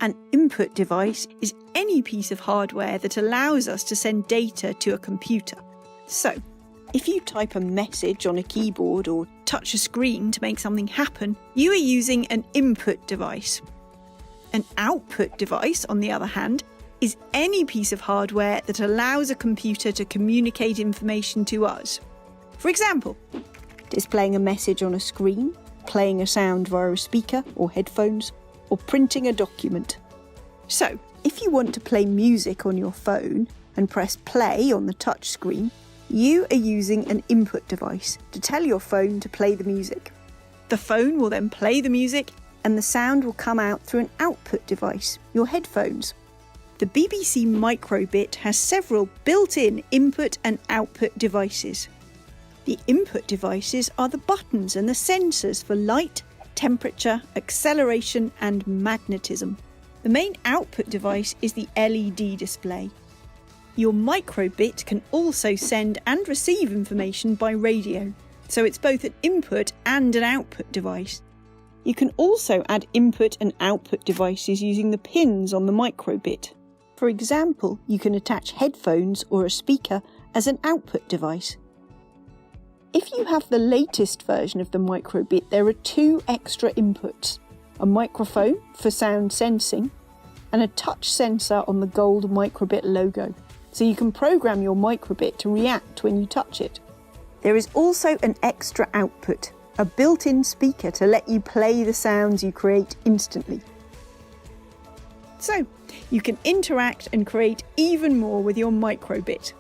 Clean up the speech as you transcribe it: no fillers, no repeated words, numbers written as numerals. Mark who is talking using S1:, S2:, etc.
S1: An input device is any piece of hardware that allows us to send data to a computer. So, if you type a message on a keyboard or touch a screen to make something happen, you are using an input device. An output device, on the other hand, is any piece of hardware that allows a computer to communicate information to us. For example, displaying a message on a screen, playing a sound via a speaker or headphones, or printing a document. So, if you want to play music on your phone and press play on the touch screen, you are using an input device to tell your phone to play the music. The phone will then play the music and the sound will come out through an output device, your headphones. The BBC microbit has several built-in input and output devices. The input devices are the buttons and the sensors for light, temperature, acceleration and magnetism. The main output device is the LED display. Your microbit can also send and receive information by radio, so it's both an input and an output device. You can also add input and output devices using the pins on the microbit. For example, you can attach headphones or a speaker as an output device. If you have the latest version of the microbit, there are two extra inputs: a microphone for sound sensing and a touch sensor on the gold microbit logo, so you can program your microbit to react when you touch it. There is also an extra output, a built-in speaker to let you play the sounds you create instantly. So, you can interact and create even more with your microbit.